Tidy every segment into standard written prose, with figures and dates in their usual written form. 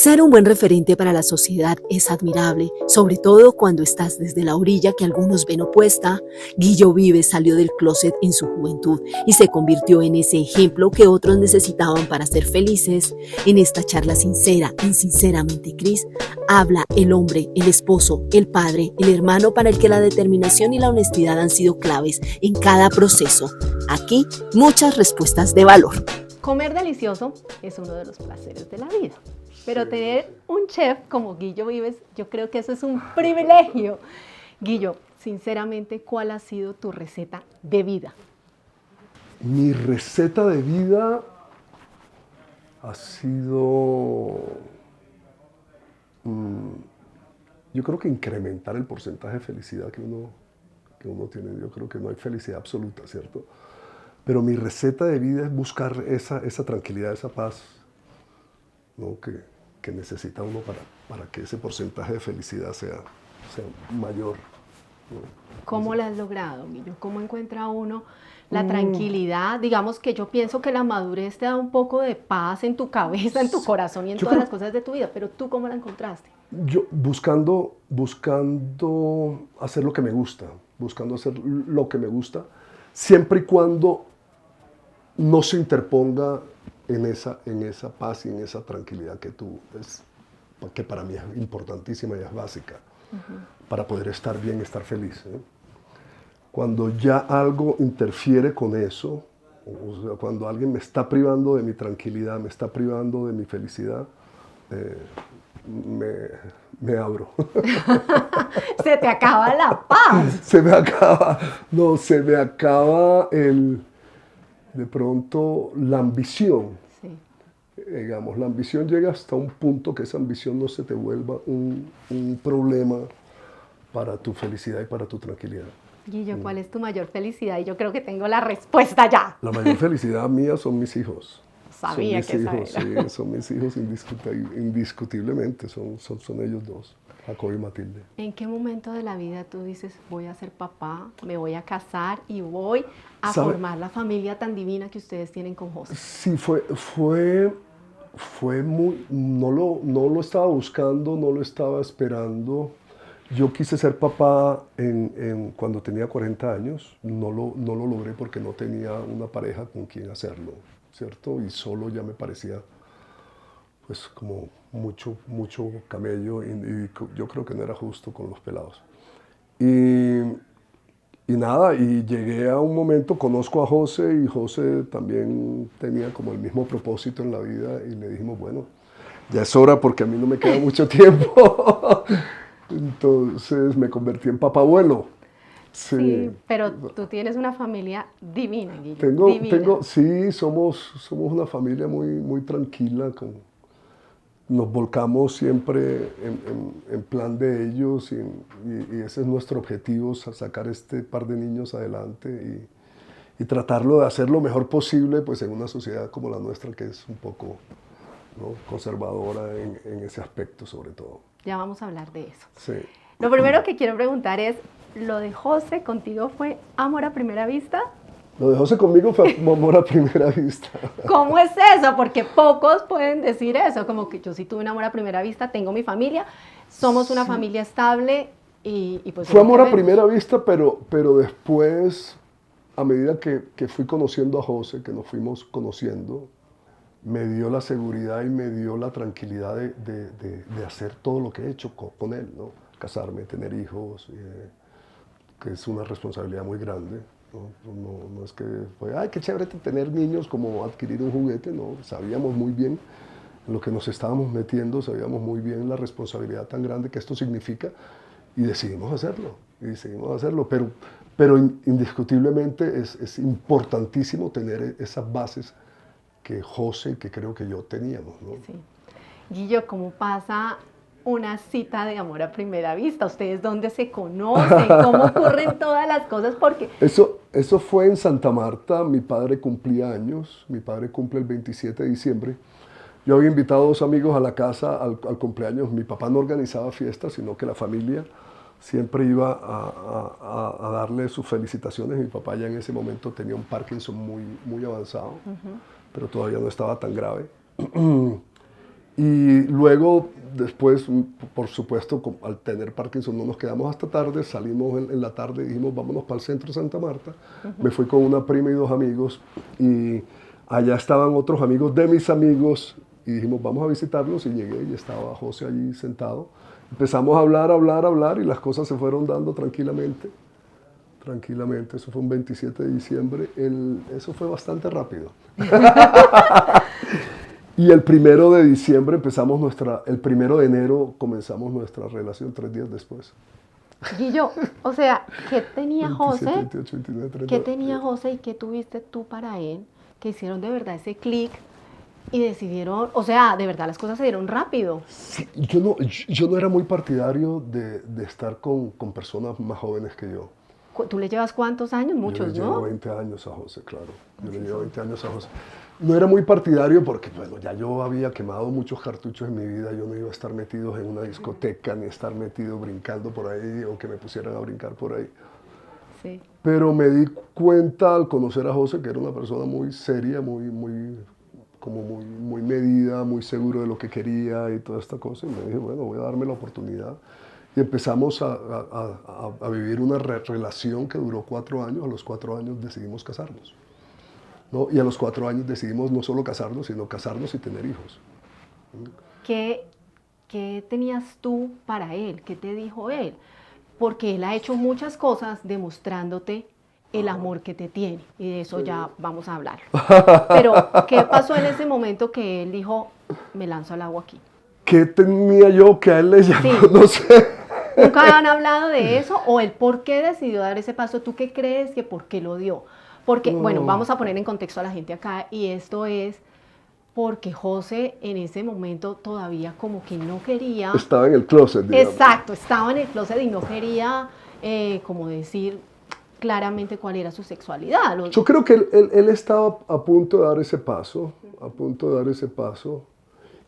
Ser un buen referente para la sociedad es admirable, sobre todo cuando estás desde la orilla que algunos ven opuesta. Guillo Vives salió del closet en su juventud y se convirtió en ese ejemplo que otros necesitaban para ser felices. En esta charla sincera, en Sinceramente Cris, habla el hombre, el esposo, el padre, el hermano para el que la determinación y la honestidad han sido claves en cada proceso. Aquí, muchas respuestas de valor. Comer delicioso es uno de los placeres de la vida. Pero tener un chef como Guillo Vives, yo creo que eso es un privilegio. Guillo, sinceramente, ¿cuál ha sido tu receta de vida? Mi receta de vida ha sido, yo creo que incrementar el porcentaje de felicidad que uno tiene. Yo creo que no hay felicidad absoluta, ¿cierto? Pero mi receta de vida es buscar esa tranquilidad, esa paz, ¿no? que necesita uno para que ese porcentaje de felicidad sea mayor, ¿no? ¿Cómo la has logrado, Guillo? ¿Cómo encuentra uno la tranquilidad? Digamos que yo pienso que la madurez te da un poco de paz en tu cabeza, en tu corazón y en todas las cosas de tu vida, pero ¿tú cómo la encontraste? Yo buscando hacer lo que me gusta, siempre y cuando no se interponga en esa paz y en esa tranquilidad que para mí es importantísima y es básica, para poder estar bien, estar feliz, ¿eh? Cuando ya algo interfiere con eso, o sea, cuando alguien me está privando de mi tranquilidad, me está privando de mi felicidad, me abro. Se te acaba la paz. Se me acaba de pronto la ambición. Sí. Digamos, la ambición llega hasta un punto que esa ambición no se te vuelva un problema para tu felicidad y para tu tranquilidad. Guillo, ¿cuál es tu mayor felicidad? Y yo creo que tengo la respuesta ya. La mayor felicidad mía son mis hijos. Sabía que esa era. Sí, son mis hijos indiscutiblemente, son ellos dos, Jacob y Matilde. ¿En qué momento de la vida tú dices, voy a ser papá, me voy a casar y voy a formar la familia tan divina que ustedes tienen con José? Sí, fue muy, no lo estaba buscando, no lo estaba esperando. Yo quise ser papá cuando tenía 40 años, no lo logré porque no tenía una pareja con quien hacerlo, ¿cierto? Y solo ya me parecía pues como mucho camello y yo creo que no era justo con los pelados. Y nada, y llegué a un momento, conozco a José y José también tenía como el mismo propósito en la vida y le dijimos, bueno, ya es hora porque a mí no me queda mucho tiempo. Entonces me convertí en papá abuelo. Sí, pero tú tienes una familia divina, Guillo. Sí, somos una familia muy tranquila. Nos volcamos siempre en plan de ellos y ese es nuestro objetivo, sacar este par de niños adelante y tratarlo de hacer lo mejor posible pues, en una sociedad como la nuestra que es un poco, ¿no?, conservadora en ese aspecto sobre todo. Ya vamos a hablar de eso. Sí. Lo primero que quiero preguntar es, ¿lo de José contigo fue amor a primera vista? Lo de José conmigo fue amor a primera vista. ¿Cómo es eso? Porque pocos pueden decir eso, como que yo sí tuve un amor a primera vista, tengo mi familia, somos una familia estable y pues... Fue amor a primera vista, pero después, a medida que fui conociendo a José, que nos fuimos conociendo, me dio la seguridad y me dio la tranquilidad de hacer todo lo que he hecho con él, ¿no? Casarme, tener hijos, que es una responsabilidad muy grande. No es que fue, ay, qué chévere tener niños como adquirir un juguete, no, sabíamos muy bien en lo que nos estábamos metiendo, sabíamos muy bien la responsabilidad tan grande que esto significa y decidimos hacerlo, pero indiscutiblemente es importantísimo tener esas bases que José y que creo que yo teníamos, ¿no? Sí. Guillo, ¿cómo pasa una cita de amor a primera vista? ¿Ustedes dónde se conocen? ¿Cómo ocurren todas las cosas? Porque... Eso fue en Santa Marta, mi padre cumplía años, mi padre cumple el 27 de diciembre. Yo había invitado a 2 amigos a la casa al cumpleaños, mi papá no organizaba fiestas, sino que la familia siempre iba a darle sus felicitaciones. Mi papá ya en ese momento tenía un Parkinson muy avanzado, pero todavía no estaba tan grave. Y luego, después, por supuesto, al tener Parkinson no nos quedamos hasta tarde, salimos en la tarde y dijimos, vámonos para el centro de Santa Marta. Me fui con una prima y 2 amigos y allá estaban otros amigos de mis amigos y dijimos, vamos a visitarlos y llegué y estaba José allí sentado. Empezamos a hablar y las cosas se fueron dando tranquilamente. Tranquilamente, eso fue un 27 de diciembre, eso fue bastante rápido. Y el 1 de diciembre el 1 de enero comenzamos nuestra relación 3 días después. Guillo, o sea, ¿qué tenía 27, José? 28, 29, 30. ¿Qué tenía José y qué tuviste tú para él? Que hicieron de verdad ese clic y decidieron, o sea, de verdad las cosas se dieron rápido. Sí, yo no era muy partidario de estar con personas más jóvenes que yo. ¿Tú le llevas cuántos años? Muchos, Yo le llevo ¿no? 20 años a José, claro. Yo le llevo 20 años a José. No era muy partidario porque, bueno, ya yo había quemado muchos cartuchos en mi vida. Yo no iba a estar metido en una discoteca, ni estar metido brincando por ahí o que me pusieran a brincar por ahí. Sí. Pero me di cuenta al conocer a José que era una persona muy seria, muy medida, muy seguro de lo que quería y toda esta cosa. Y me dije, bueno, voy a darme la oportunidad. Y empezamos a vivir una relación que duró 4 años. A los 4 años decidimos casarnos, ¿no? Y a los 4 años decidimos no solo casarnos, sino casarnos y tener hijos. ¿Qué tenías tú para él? ¿Qué te dijo él? Porque él ha hecho muchas cosas demostrándote el amor que te tiene. Y de eso ya vamos a hablar. Pero, ¿qué pasó en ese momento que él dijo, me lanzo al agua aquí? ¿Qué tenía yo que a él le llamó? Sí. No sé. ¿Nunca han hablado de eso? ¿O el por qué decidió dar ese paso? ¿Tú qué crees que por qué lo dio? Porque, bueno, vamos a poner en contexto a la gente acá, y esto es porque José en ese momento todavía como que no quería... Estaba en el closet, digamos. Exacto, estaba en el closet y no quería como decir claramente cuál era su sexualidad. Yo creo que él estaba a punto de dar ese paso,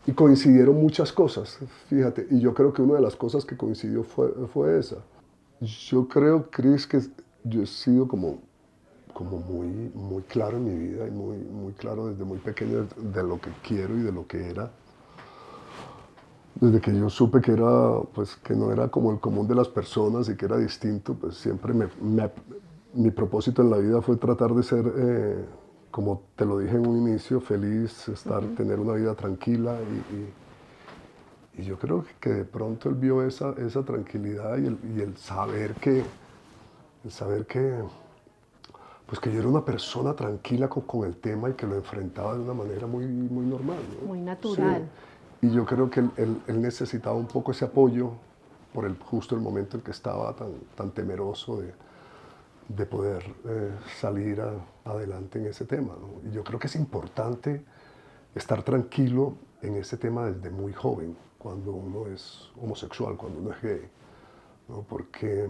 y coincidieron muchas cosas, fíjate, y yo creo que una de las cosas que coincidió fue esa. Yo creo, Cris, que yo he sido como muy claro en mi vida y muy claro desde muy pequeño de lo que quiero y de lo que era. Desde que yo supe que pues, que no era como el común de las personas y que era distinto, pues siempre mi propósito en la vida fue tratar de ser, como te lo dije en un inicio, feliz, tener una vida tranquila y yo creo que de pronto él vio esa tranquilidad y el saber que pues que yo era una persona tranquila con el tema y que lo enfrentaba de una manera muy normal, ¿no? Muy natural. Sí. Y yo creo que él necesitaba un poco ese apoyo por justo el momento en que estaba tan temeroso de poder salir adelante en ese tema, ¿no? Y yo creo que es importante estar tranquilo en ese tema desde muy joven, cuando uno es homosexual, cuando uno es gay, ¿no? Porque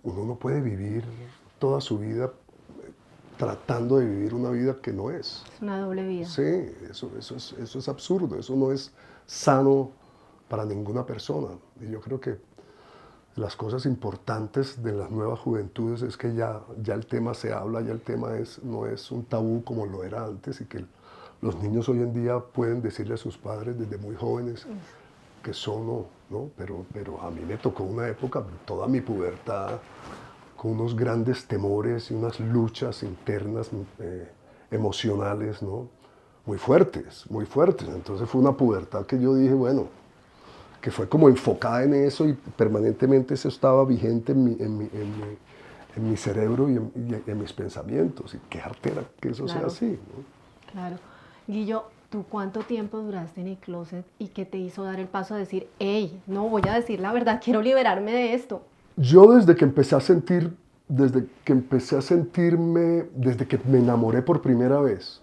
uno no puede vivir toda su vida tratando de vivir una vida que no es. Es una doble vida. Sí, eso es absurdo, eso no es sano para ninguna persona. Y yo creo que las cosas importantes de las nuevas juventudes es que ya el tema se habla, ya el tema no es un tabú como lo era antes y que los niños hoy en día pueden decirle a sus padres desde muy jóvenes que son ¿no? Pero a mí me tocó una época, toda mi pubertad, con unos grandes temores y unas luchas internas emocionales, ¿no? Muy fuertes, muy fuertes. Entonces fue una pubertad que yo dije, bueno, que fue como enfocada en eso y permanentemente eso estaba vigente en mi cerebro y en mis pensamientos. Y qué artera que eso sea así, ¿no? Claro. Guillo, ¿tú cuánto tiempo duraste en el closet y qué te hizo dar el paso a decir, hey, no, voy a decir la verdad, quiero liberarme de esto? Yo desde que me enamoré por primera vez,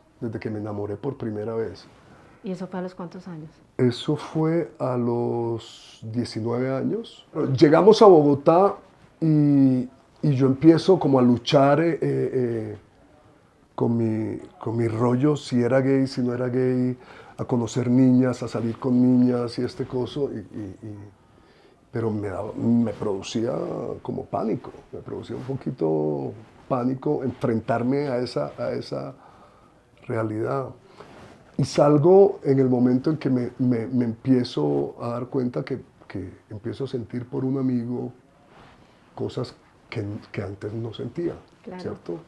¿Y eso fue a los cuántos años? Eso fue a los 19 años. Llegamos a Bogotá y yo empiezo como a luchar con mi rollo, si era gay, si no era gay, a conocer niñas, a salir con niñas y este coso. Pero me producía como pánico, me producía un poquito pánico enfrentarme a esa realidad. Y salgo en el momento en que me empiezo a dar cuenta que empiezo a sentir por un amigo cosas que antes no sentía, Claro. ¿cierto?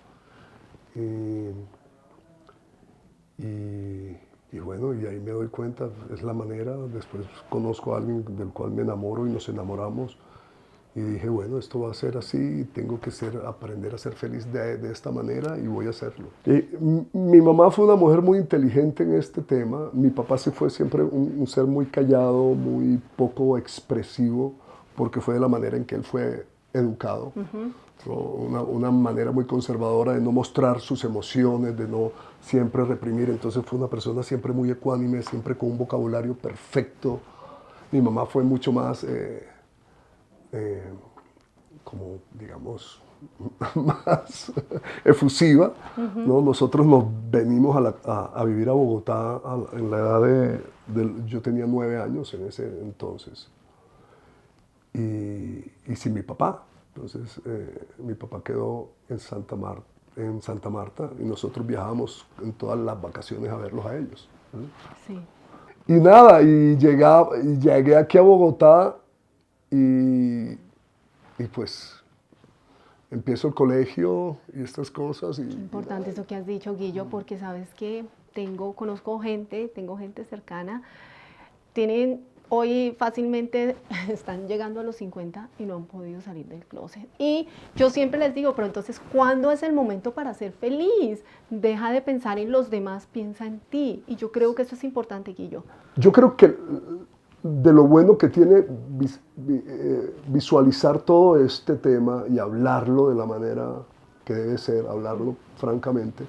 Y bueno, y ahí me doy cuenta, es la manera. Después conozco a alguien del cual me enamoro y nos enamoramos. Y dije, bueno, esto va a ser así, tengo que aprender a ser feliz de esta manera y voy a hacerlo. Mi mamá fue una mujer muy inteligente en este tema. Mi papá sí fue siempre un ser muy callado, muy poco expresivo, porque fue de la manera en que él fue educado. ¿No? Una manera muy conservadora de no mostrar sus emociones, de no siempre reprimir. Entonces fue una persona siempre muy ecuánime, siempre con un vocabulario perfecto. Mi mamá fue mucho más... como digamos más efusiva, ¿no? Nosotros nos venimos a vivir a Bogotá en la edad yo tenía 9 años en ese entonces, y sin mi papá. Entonces mi papá quedó en Santa Marta y nosotros viajábamos en todas las vacaciones a verlos a ellos, ¿no? Sí. Y nada, y llegué aquí a Bogotá y pues empiezo el colegio y estas cosas. Qué importante eso que has dicho, Guillo, porque sabes que tengo gente cercana, hoy fácilmente están llegando a los 50 y no han podido salir del closet. Y yo siempre les digo, pero entonces, ¿cuándo es el momento para ser feliz? Deja de pensar en los demás, piensa en ti. Y yo creo que eso es importante, Guillo. Yo creo que de lo bueno que tiene visualizar todo este tema y hablarlo de la manera que debe ser, hablarlo francamente,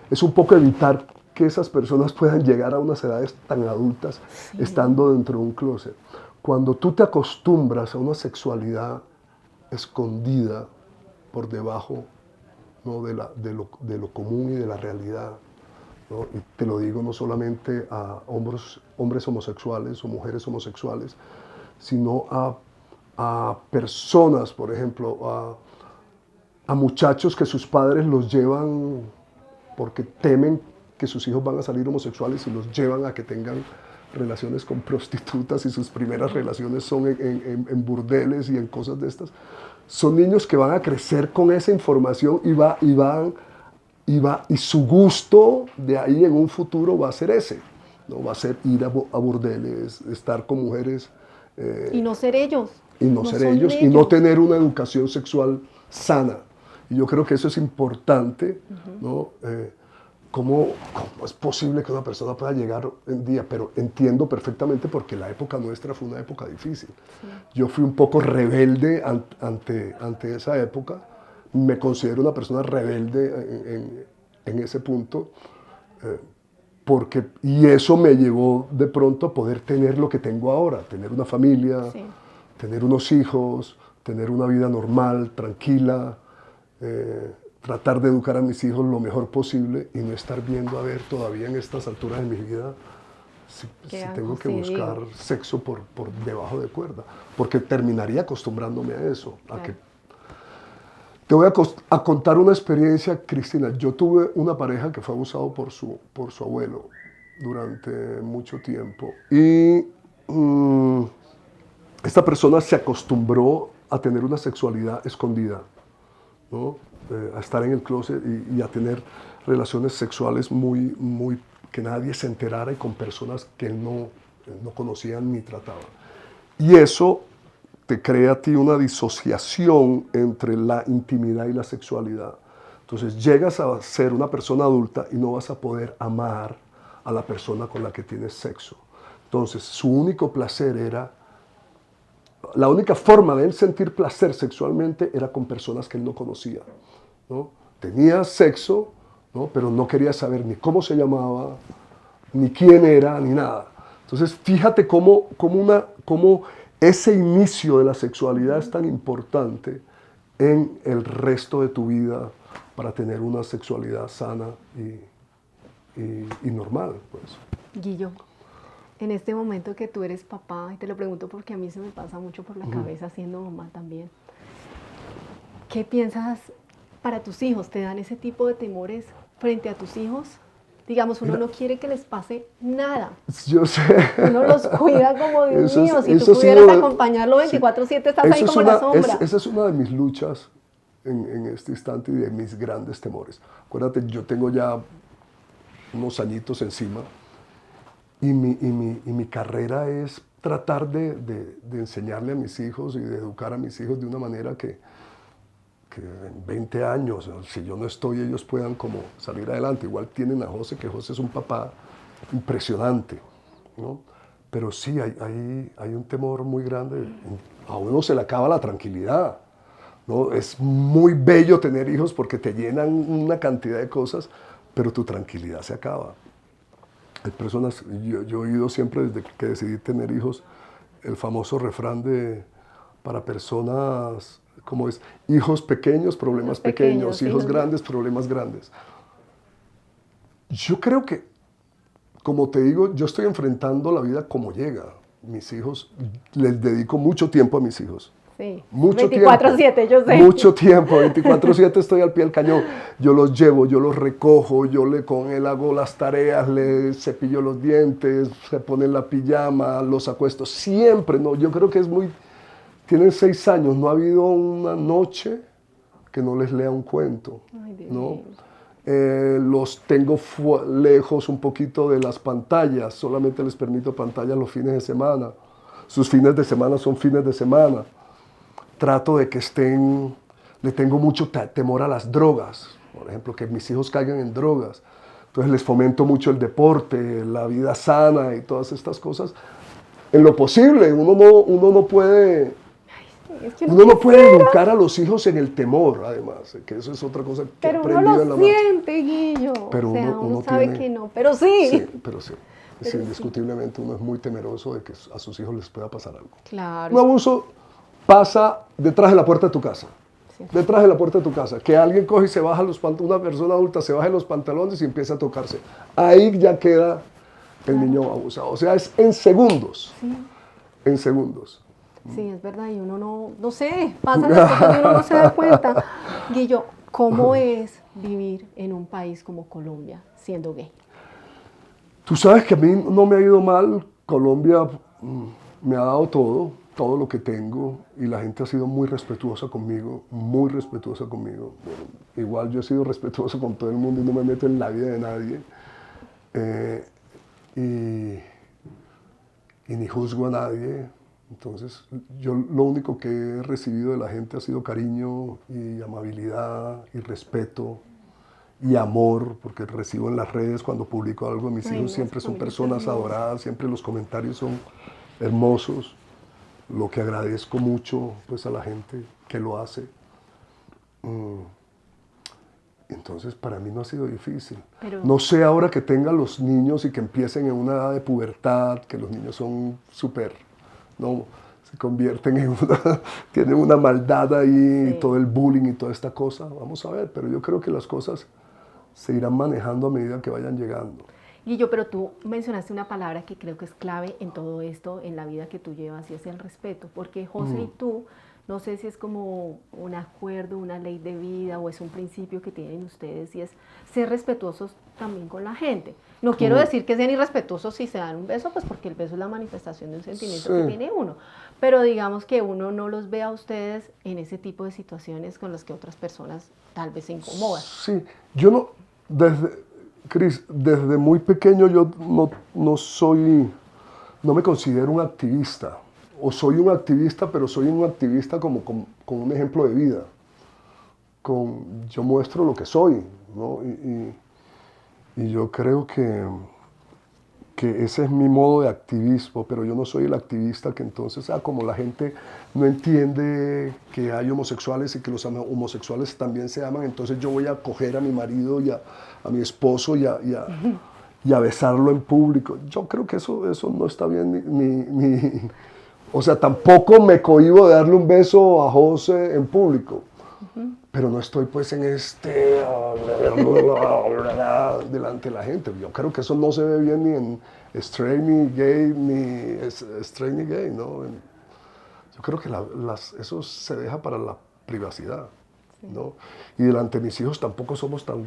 es un poco evitar que esas personas puedan llegar a unas edades tan adultas estando dentro de un closet. Cuando tú te acostumbras a una sexualidad escondida por debajo, ¿no? de lo común y de la realidad, ¿no? Y te lo digo no solamente a hombres homosexuales o mujeres homosexuales, sino a personas, por ejemplo, a muchachos que sus padres los llevan porque temen que sus hijos van a salir homosexuales y los llevan a que tengan relaciones con prostitutas y sus primeras relaciones son en burdeles y en cosas de estas. Son niños que van a crecer con esa información y su gusto de ahí en un futuro va a ser ese, ¿no? Va a ser ir a burdeles, estar con mujeres. Y no ser ellos. Y no ser ellos, y no tener una educación sexual sana. Y yo creo que eso es importante, ¿no? ¿Cómo es posible que una persona pueda llegar en día? Pero entiendo perfectamente porque la época nuestra fue una época difícil. Sí. Yo fui un poco rebelde ante esa época. Me considero una persona rebelde en ese punto. Y eso me llevó de pronto a poder tener lo que tengo ahora. Tener una familia, tener unos hijos, tener una vida normal, tranquila. Tratar de educar a mis hijos lo mejor posible y no estar viendo a ver todavía en estas alturas de mi vida si tengo que buscar sexo por debajo de cuerda, porque terminaría acostumbrándome a eso. Claro. Te voy a contar una experiencia, Cristina. Yo tuve una pareja que fue abusado por su abuelo durante mucho tiempo y esta persona se acostumbró a tener una sexualidad escondida, ¿no? A estar en el closet y a tener relaciones sexuales muy que nadie se enterara y con personas que él no conocían ni trataba. Y eso te crea a ti una disociación entre la intimidad y la sexualidad. Entonces llegas a ser una persona adulta y no vas a poder amar a la persona con la que tienes sexo. Entonces su único placer era... La única forma de él sentir placer sexualmente era con personas que él no conocía, ¿no? Tenía sexo, ¿no? Pero no quería saber ni cómo se llamaba, ni quién era, ni nada. Entonces, fíjate cómo ese inicio de la sexualidad es tan importante en el resto de tu vida para tener una sexualidad sana y normal, pues. Guillo, en este momento que tú eres papá, y te lo pregunto porque a mí se me pasa mucho por la cabeza siendo mamá también, ¿qué piensas para tus hijos? ¿Te dan ese tipo de temores frente a tus hijos? Digamos, uno Mira, no quiere que les pase nada. yo sé. Uno los cuida como Dios Eso es- mío. Si eso tú ha pudieras sido- acompañarlo 24/7, estás ahí Eso es como la sombra. esa es una de mis luchas en este instante y de mis grandes temores. Acuérdate, yo tengo ya unos añitos encima y mi carrera es tratar de enseñarle a mis hijos y de educar a mis hijos de una manera que en 20 años, si yo no estoy, ellos puedan como salir adelante. Igual tienen a José, que José es un papá impresionante, ¿no? Pero sí, hay un temor muy grande. A uno se le acaba la tranquilidad, ¿no? Es muy bello tener hijos porque te llenan una cantidad de cosas, pero tu tranquilidad se acaba. Hay personas, yo he oído siempre desde que decidí tener hijos, el famoso refrán para personas, ¿cómo es? Hijos pequeños, problemas pequeños, hijos grandes, problemas grandes. Yo creo que, como te digo, yo estoy enfrentando la vida como llega. Mis hijos, les dedico mucho tiempo a mis hijos. Sí, Mucho 24/7, yo sé. Mucho tiempo, 24/7 estoy al pie del cañón. Yo los llevo, yo los recojo, con él hago las tareas, le cepillo los dientes, se ponen la pijama, los acuesto. Siempre, ¿no? Yo creo que tienen 6 años, no ha habido una noche que no les lea un cuento, Ay, Dios ¿no? mío. Los tengo lejos un poquito de las pantallas, solamente les permito pantallas los fines de semana. Sus fines de semana son fines de semana. Trato de que le tengo mucho temor a las drogas, por ejemplo, que mis hijos caigan en drogas. Entonces les fomento mucho el deporte, la vida sana y todas estas cosas. En lo posible, uno no puede... Es que Uno no puede educar a los hijos en el temor, además, que eso es otra cosa que he pero uno aprendido en la lo marcha. siente, Guillo. Pero o sea, uno uno sabe tiene- que no, pero sí. Sí, pero sí. Pero sí. Indiscutiblemente uno es muy temeroso de que a sus hijos les pueda pasar algo. Claro. Un abuso pasa detrás de la puerta de tu casa. Sí. Detrás de la puerta de tu casa. Que alguien coge y se baja una persona adulta se baja los pantalones y empieza a tocarse. Ahí ya queda el niño abusado. O sea, es en segundos. Sí. En segundos. Sí, es verdad, y uno no sé, pasan las cosas y uno no se da cuenta. Guillo, ¿cómo es vivir en un país como Colombia siendo gay? Tú sabes que a mí no me ha ido mal. Colombia me ha dado todo lo que tengo, y la gente ha sido muy respetuosa conmigo, muy respetuosa conmigo. Bueno, igual yo he sido respetuoso con todo el mundo y no me meto en la vida de nadie. Y ni juzgo a nadie. Entonces, yo lo único que he recibido de la gente ha sido cariño y amabilidad y respeto y amor, porque recibo en las redes cuando publico algo de mis Ay, hijos, no, siempre sí, son conmigo es personas hermoso. adoradas, siempre los comentarios son hermosos, lo que agradezco mucho pues a la gente que lo hace. Entonces para mí no ha sido difícil. Pero- No sé ahora que tengan los niños y que empiecen en una edad de pubertad, que los niños son súper, ¿no? Se convierten en tienen una maldad ahí, Sí. y todo el bullying y toda esta cosa. Vamos a ver, pero yo creo que las cosas se irán manejando a medida que vayan llegando. Guillo, pero tú mencionaste una palabra que creo que es clave en todo esto, en la vida que tú llevas, y es el respeto, porque José y tú, no sé si es como un acuerdo, una ley de vida o es un principio que tienen ustedes, y es ser respetuosos también con la gente. No quiero decir que sean irrespetuosos si se dan un beso, pues porque el beso es la manifestación de un sentimiento que Sí. tiene uno, pero digamos que uno no los ve a ustedes en ese tipo de situaciones con las que otras personas tal vez se incomodan. Sí, yo no, Cris, desde muy pequeño yo no me considero un activista. O soy un activista, pero soy un activista como con un ejemplo de vida. Yo muestro lo que soy, ¿no? Y yo creo que ese es mi modo de activismo, pero yo no soy el activista que entonces, como la gente no entiende que hay homosexuales y que los homosexuales también se aman, entonces yo voy a coger a mi marido y a mi esposo y a besarlo en público. Yo creo que eso no está bien, o sea, tampoco me cohíbo de darle un beso a José en público, pero no estoy pues en delante de la gente. Yo creo que eso no se ve bien ni en straight ni gay, ¿no? Yo creo que eso se deja para la privacidad, ¿no? Y delante de mis hijos tampoco somos tan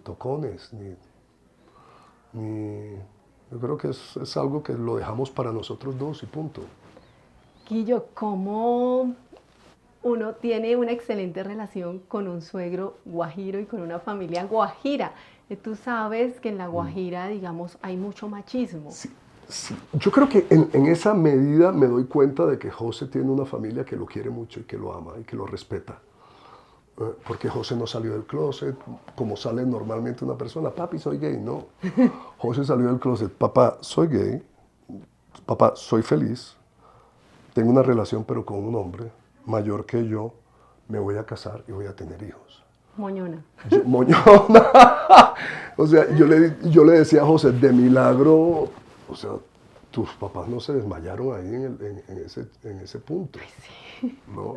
tocones, yo creo que es algo que lo dejamos para nosotros dos y punto. Guillo, ¿cómo uno tiene una excelente relación con un suegro guajiro y con una familia guajira? Tú sabes que en la Guajira, digamos, hay mucho machismo. Sí, sí. Yo creo que en esa medida me doy cuenta de que José tiene una familia que lo quiere mucho y que lo ama y que lo respeta. Porque José no salió del closet como sale normalmente una persona, papi, soy gay. No, José salió del closet, papá, soy gay, papá, soy feliz, tengo una relación pero con un hombre mayor que yo, me voy a casar y voy a tener hijos. Moñona. Moñona. O sea, yo le decía a José, de milagro, o sea, tus papás no se desmayaron ahí en ese punto. Sí. ¿No?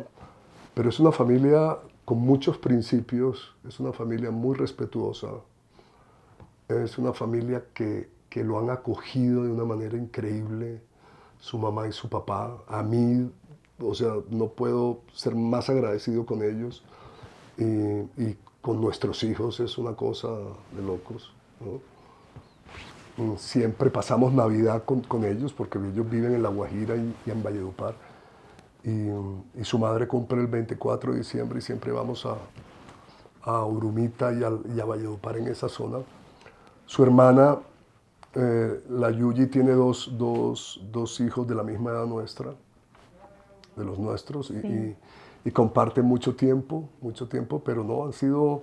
Pero es una familia con muchos principios, es una familia muy respetuosa, es una familia que lo han acogido de una manera increíble, su mamá y su papá. A mí, o sea, no puedo ser más agradecido con ellos. Y con nuestros hijos es una cosa de locos, ¿no? Siempre pasamos Navidad con ellos porque ellos viven en La Guajira y en Valledupar. Y su madre cumple el 24 de diciembre y siempre vamos a Urumita y a Valledupar en esa zona. Su hermana, la Yuyi, tiene dos hijos de la misma edad nuestra, de los nuestros, Sí. y comparten mucho tiempo, pero no, han sido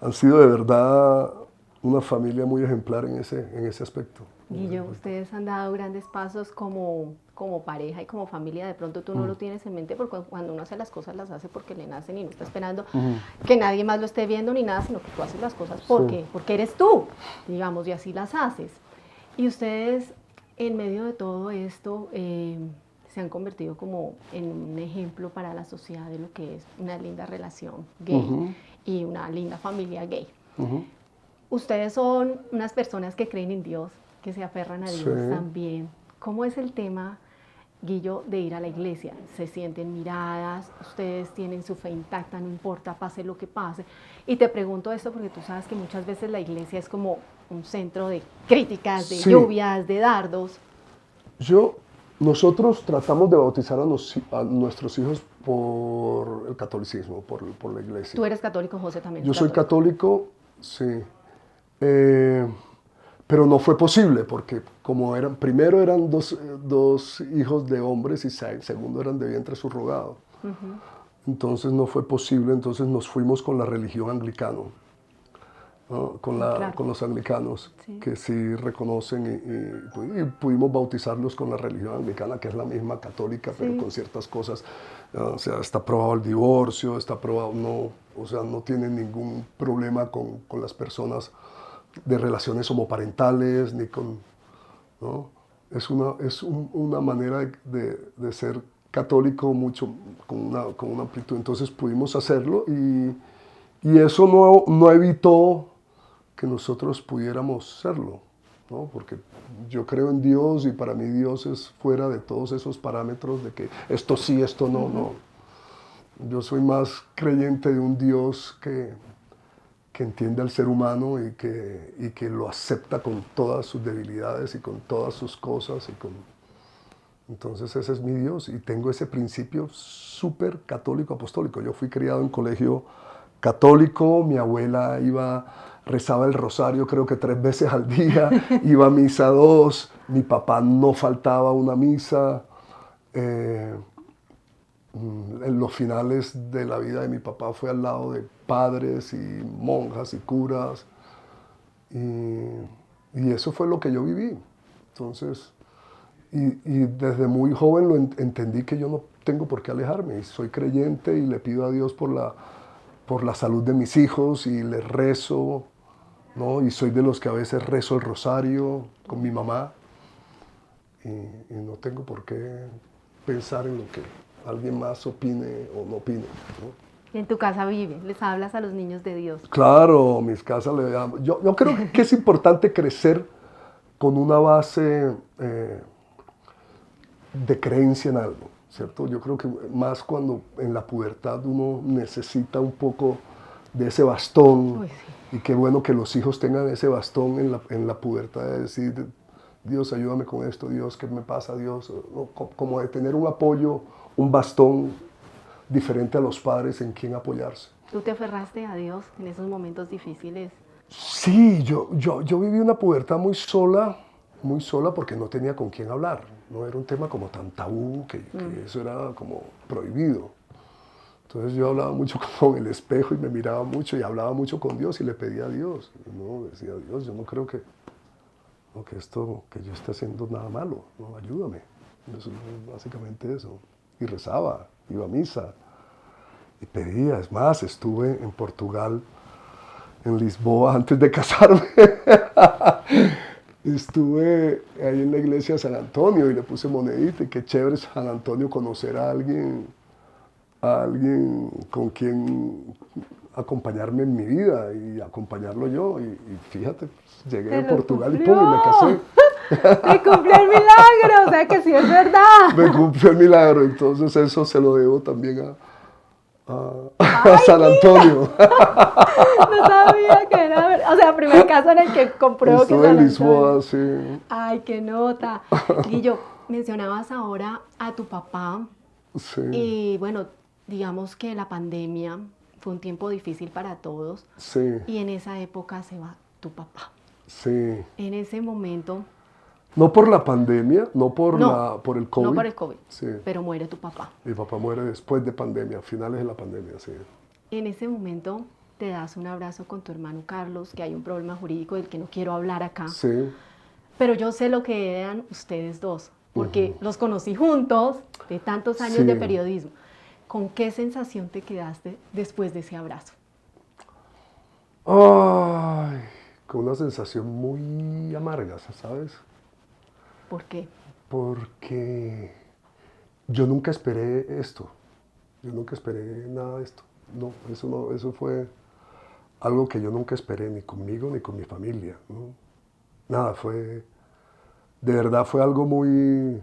de verdad una familia muy ejemplar en ese aspecto. Guillo, ustedes han dado grandes pasos como pareja y como familia. De pronto tú no lo tienes en mente porque cuando uno hace las cosas las hace porque le nacen y no está esperando que nadie más lo esté viendo ni nada, sino que tú haces las cosas porque eres tú, digamos, y así las haces. Y ustedes, en medio de todo esto, se han convertido como en un ejemplo para la sociedad de lo que es una linda relación gay y una linda familia gay. Ustedes son unas personas que creen en Dios, que se aferran a Dios también. ¿Cómo es el tema, Guillo, de ir a la iglesia? ¿Se sienten miradas? ¿Ustedes tienen su fe intacta? No importa, pase lo que pase. Y te pregunto esto porque tú sabes que muchas veces la iglesia es como un centro de críticas, de lluvias, de dardos. Nosotros tratamos de bautizar a nuestros hijos por el catolicismo, por la iglesia. ¿Tú eres católico, José, también? Yo soy católico, sí. Pero no fue posible porque primero eran dos hijos de hombres y segundo eran de vientre subrogado. Entonces no fue posible, entonces nos fuimos con la religión anglicana, ¿no? Con los anglicanos, que sí reconocen y pudimos bautizarlos con la religión anglicana, que es la misma católica, pero con ciertas cosas. O sea, está aprobado el divorcio, está aprobado, o sea, no tienen ningún problema con las personas de relaciones homoparentales, ni ¿no? Es una manera de ser católico mucho, con una amplitud. Entonces pudimos hacerlo y eso no evitó que nosotros pudiéramos serlo, ¿no? Porque yo creo en Dios y para mí Dios es fuera de todos esos parámetros de que esto sí, esto no, no. Yo soy más creyente de un Dios que entiende al ser humano y que lo acepta con todas sus debilidades y con todas sus cosas. Entonces ese es mi Dios y tengo ese principio súper católico apostólico. Yo fui criado en colegio católico, mi abuela rezaba el rosario creo que 3 veces al día, iba a misa 2, mi papá no faltaba una misa. En los finales de la vida de mi papá fue al lado de padres y monjas y curas y eso fue lo que yo viví. Entonces, y desde muy joven entendí que yo no tengo por qué alejarme y soy creyente y le pido a Dios por la salud de mis hijos y les rezo, ¿no? Y soy de los que a veces rezo el rosario con mi mamá y no tengo por qué pensar en lo que alguien más opine o no opine, ¿no? En tu casa vive, les hablas a los niños de Dios. Claro, mis casas yo creo que es importante crecer con una base de creencia en algo, ¿cierto? Yo creo que más cuando en la pubertad uno necesita un poco de ese bastón. Uy, sí. Y qué bueno que los hijos tengan ese bastón en la pubertad de decir, Dios, ayúdame con esto, Dios, ¿qué me pasa, Dios? ¿No? Como de tener un apoyo, un bastón diferente a los padres en quien apoyarse. ¿Tú te aferraste a Dios en esos momentos difíciles? Sí, yo viví una pubertad muy sola porque no tenía con quién hablar. No era un tema como tan tabú, que eso era como prohibido. Entonces yo hablaba mucho con el espejo y me miraba mucho y hablaba mucho con Dios y le pedía a Dios. No, decía, Dios, yo no creo que esto que yo esté haciendo nada malo, no, ayúdame. Eso, básicamente eso. Y rezaba, iba a misa y pedía. Es más, estuve en Portugal, en Lisboa, antes de casarme. Estuve ahí en la iglesia de San Antonio y le puse monedita y qué chévere San Antonio conocer a alguien con quien acompañarme en mi vida y acompañarlo yo. Y fíjate, llegué a Portugal y pum, y me casé. ¡Te cumplió el milagro! O sea que sí es verdad. Me cumplió el milagro, entonces eso se lo debo también a San Antonio. No sabía que era verdad. O sea, primer caso en el que compruebo que Estuve San en Lisboa, Antonio. sí. Ay, qué nota. Guillo, mencionabas ahora a tu papá Sí, y bueno, digamos que la pandemia fue un tiempo difícil para todos sí, y en esa época se va tu papá. sí. En ese momento, No por la pandemia, no por, no, por el COVID. no por el COVID, Sí. pero muere tu papá. Mi papá muere después de pandemia, a finales de la pandemia, sí. En ese momento te das un abrazo con tu hermano Carlos, que hay un problema jurídico del que no quiero hablar acá, Sí, pero yo sé lo que eran ustedes dos, porque los conocí juntos de tantos años Sí. de periodismo. ¿Con qué sensación te quedaste después de ese abrazo? ay, con una sensación muy amarga, ¿sabes? ¿Por qué? Porque yo nunca esperé esto. Yo nunca esperé nada de esto. No, eso fue algo que yo nunca esperé, ni conmigo ni con mi familia, ¿no? Nada, de verdad fue algo muy,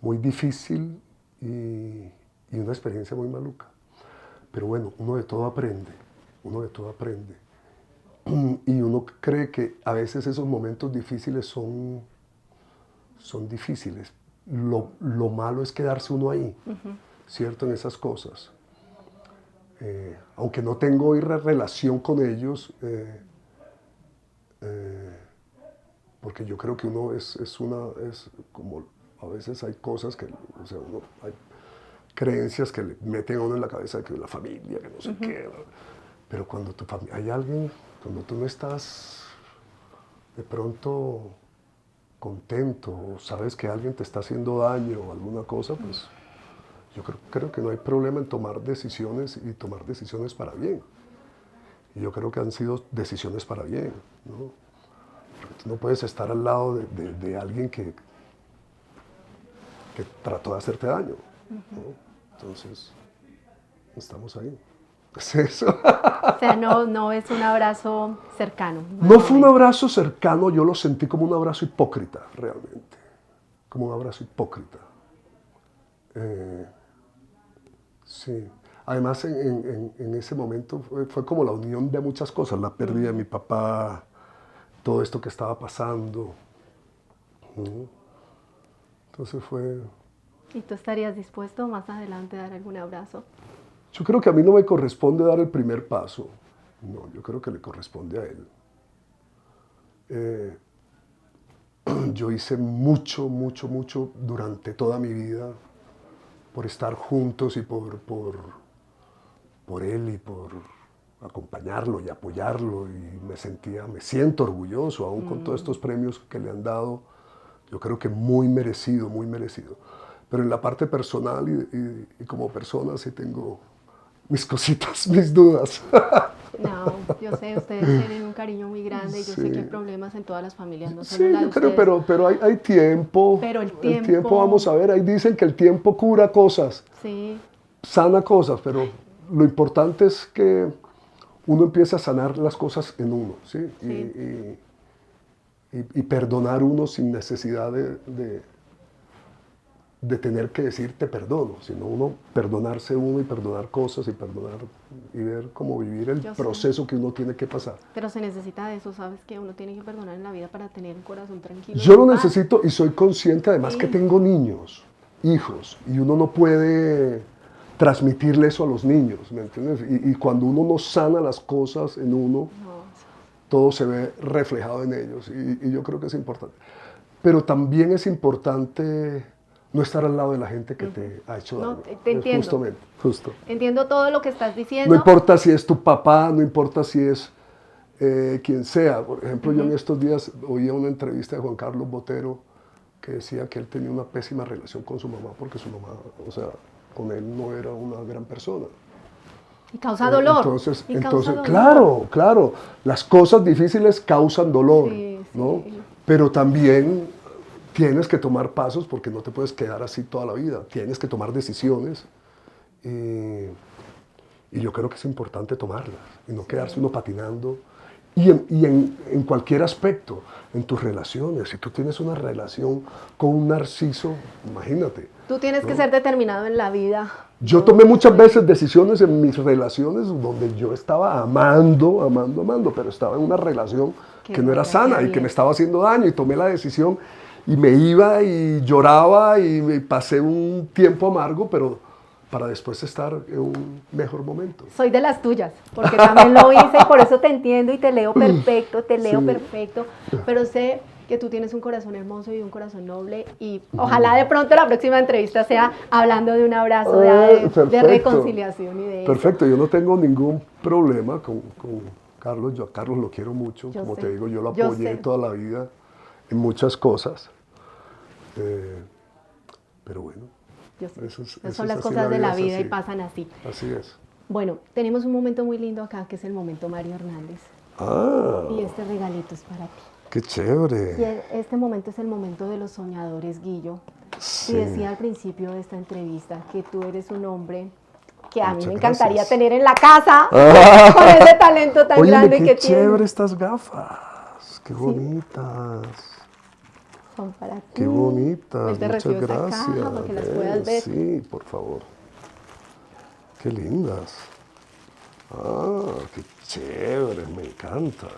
muy difícil y una experiencia muy maluca. Pero bueno, uno de todo aprende, uno de todo aprende. Y uno cree que a veces esos momentos difíciles son difíciles. Lo malo es quedarse uno ahí, ¿cierto? En esas cosas. Aunque no tengo hoy relación con ellos, porque yo creo que uno es como, a veces hay cosas que, o sea, hay creencias que le meten a uno en la cabeza de que la familia, que no sé qué. Pero cuando hay alguien, cuando tú no estás de pronto contento o sabes que alguien te está haciendo daño o alguna cosa, pues yo creo que no hay problema en tomar decisiones y tomar decisiones para bien. Y yo creo que han sido decisiones para bien, ¿no? Porque tú no puedes estar al lado de alguien que trató de hacerte daño, ¿no? Entonces, estamos ahí. Es eso. O sea, no es un abrazo cercano. No fue un abrazo cercano, yo lo sentí como un abrazo hipócrita, realmente. Como un abrazo hipócrita. Sí. Además, en ese momento fue como la unión de muchas cosas. La pérdida de mi papá, todo esto que estaba pasando. Entonces fue... ¿Y tú estarías dispuesto más adelante a dar algún abrazo? Yo creo que a mí no me corresponde dar el primer paso. No, yo creo que le corresponde a él. Yo hice mucho durante toda mi vida por estar juntos y por él y por acompañarlo y apoyarlo. Y me siento orgulloso, aún con todos estos premios que le han dado. Yo creo que muy merecido, muy merecido. Pero en la parte personal y como persona sí tengo mis cositas, mis dudas. No, yo sé, ustedes tienen un cariño muy grande y yo sé que hay problemas en todas las familias, no solo Sí, la de yo creo, ustedes. pero hay tiempo. Pero el El tiempo, tiempo- vamos a ver, ahí dicen que el tiempo cura cosas, Sí, sana cosas, pero lo importante es que uno empiece a sanar las cosas en uno, ¿sí? Sí. Y perdonar uno sin necesidad de tener que decir te perdono, sino uno perdonarse uno y perdonar cosas y perdonar y ver cómo vivir el proceso que uno tiene que pasar. Pero se necesita de eso, ¿sabes? Que uno tiene que perdonar en la vida para tener un corazón tranquilo. Yo lo necesito y soy consciente además que tengo niños, hijos, y uno no puede transmitirle eso a los niños, ¿me entiendes? Y cuando uno no sana las cosas en uno, todo se ve reflejado en ellos y yo creo que es importante. Pero también es importante no estar al lado de la gente que te ha hecho daño. No, te entiendo. Justamente, justo. Entiendo todo lo que estás diciendo. No importa si es tu papá, no importa si es quien sea. Por ejemplo, yo en estos días oía una entrevista de Juan Carlos Botero que decía que él tenía una pésima relación con su mamá porque su mamá, o sea, con él no era una gran persona. Y causa dolor. Entonces, causa dolor. claro, las cosas difíciles causan dolor, Sí, ¿no? sí. Pero también tienes que tomar pasos porque no te puedes quedar así toda la vida. Tienes que tomar decisiones y yo creo que es importante tomarlas y no quedarse uno patinando. Y en cualquier aspecto, en tus relaciones, si tú tienes una relación con un narciso, imagínate. Tú tienes que ser determinado en la vida. Yo tomé muchas veces decisiones en mis relaciones donde yo estaba amando, pero estaba en una relación que no era sana y que me estaba haciendo daño y tomé la decisión y me iba y lloraba y me pasé un tiempo amargo, pero para después estar en un mejor momento. Soy de las tuyas, porque también lo hice y por eso te entiendo y te leo perfecto, perfecto, pero sé que tú tienes un corazón hermoso y un corazón noble y ojalá de pronto la próxima entrevista sea hablando de un abrazo, de reconciliación y de Perfecto, yo no tengo ningún problema con Carlos, yo a Carlos lo quiero mucho, Yo como sé, te digo, yo lo apoyé toda la vida en muchas cosas, pero bueno. Esas son las cosas de la vida y pasan así. Así es. Bueno, tenemos un momento muy lindo acá, que es el momento Mario Hernández. Y este regalito es para ti. ¡Qué chévere! Y este momento es el momento de los soñadores, Guillo. Sí. Y decía al principio de esta entrevista que tú eres un hombre que a mí Muchas me encantaría gracias. tener en la casa con ese talento tan grande que qué tienes. chévere estas gafas, qué bonitas. Son para ti. Qué bonitas, Él te muchas recibe esta gracias. caja para que las puedas ver. Sí, por favor. Qué lindas. Qué chévere, me encantan.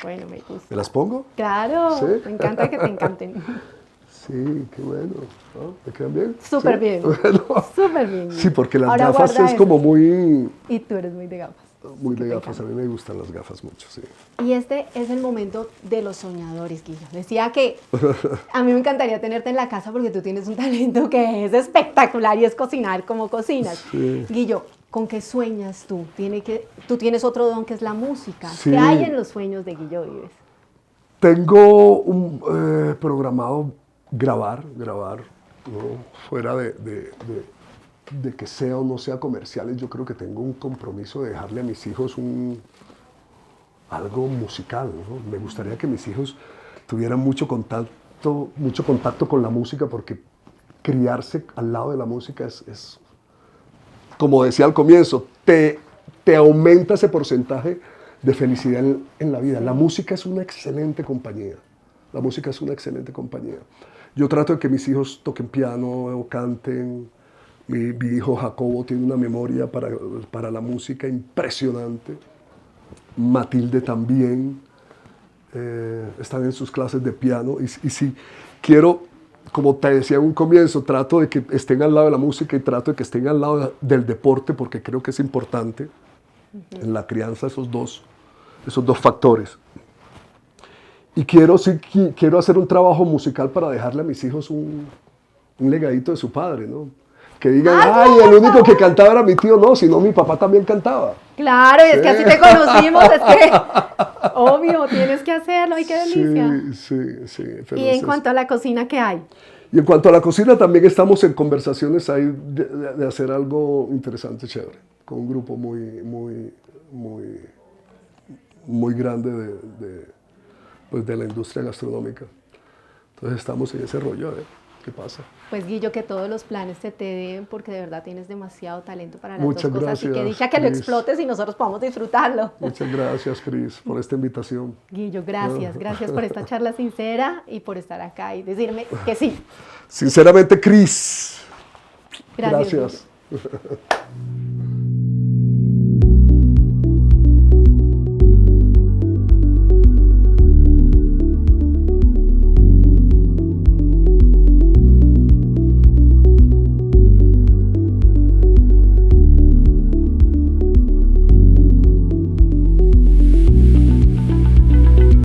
Bueno, me gusta. ¿Me las pongo? Claro, ¿Sí? me encanta que te encanten. Sí, qué bueno. ¿No? ¿Me quedan bien? Súper ¿Sí? bien. Bueno. Súper bien. Sí, porque las Ahora gafas guarda es eso. como muy Y tú eres muy de gafas. de te gafas. A encanta. mí me gustan las gafas mucho, sí. Y este es el momento de los soñadores, Guillo. Decía que a mí me encantaría tenerte en la casa porque tú tienes un talento que es espectacular y es cocinar como cocinas. Sí. Guillo, ¿con qué sueñas tú? Tú tienes otro don que es la música. Sí. ¿Qué hay en los sueños de Guillo Vives? Tengo programado grabar, ¿no? Fuera de que sea o no sea comerciales, yo creo que tengo un compromiso de dejarle a mis hijos algo musical, ¿no? Me gustaría que mis hijos tuvieran mucho contacto con la música, porque criarse al lado de la música es como decía al comienzo, te aumenta ese porcentaje de felicidad en la vida. La música es una excelente compañía. La música es una excelente compañía. Yo trato de que mis hijos toquen piano o canten. Mi hijo Jacobo tiene una memoria para la música impresionante. Matilde también. Están en sus clases de piano. Y si quiero, como te decía en un comienzo, trato de que estén al lado de la música y trato de que estén al lado del deporte, porque creo que es importante en la crianza esos dos factores. Y quiero hacer un trabajo musical para dejarle a mis hijos un legadito de su padre, ¿no? Que digan, ay, el único que cantaba era mi tío. No, sino mi papá también cantaba. Claro, y es que así te conocimos, es que obvio, tienes que hacerlo, ay, qué delicia. Sí. Y en cuanto a la cocina, ¿qué hay? Y en cuanto a la cocina, también estamos en conversaciones ahí de hacer algo interesante, chévere, con un grupo muy grande de la industria gastronómica. Entonces estamos en ese rollo, a ver. qué pasa. Pues Guillo, que todos los planes se te den porque de verdad tienes demasiado talento para las Muchas dos cosas y que gracias, dicha que lo Cris. explotes y nosotros podamos disfrutarlo. Muchas gracias, Cris, por esta invitación. Guillo, gracias por esta charla sincera y por estar acá y decirme que sí. Sinceramente, Cris. Gracias. Gracias.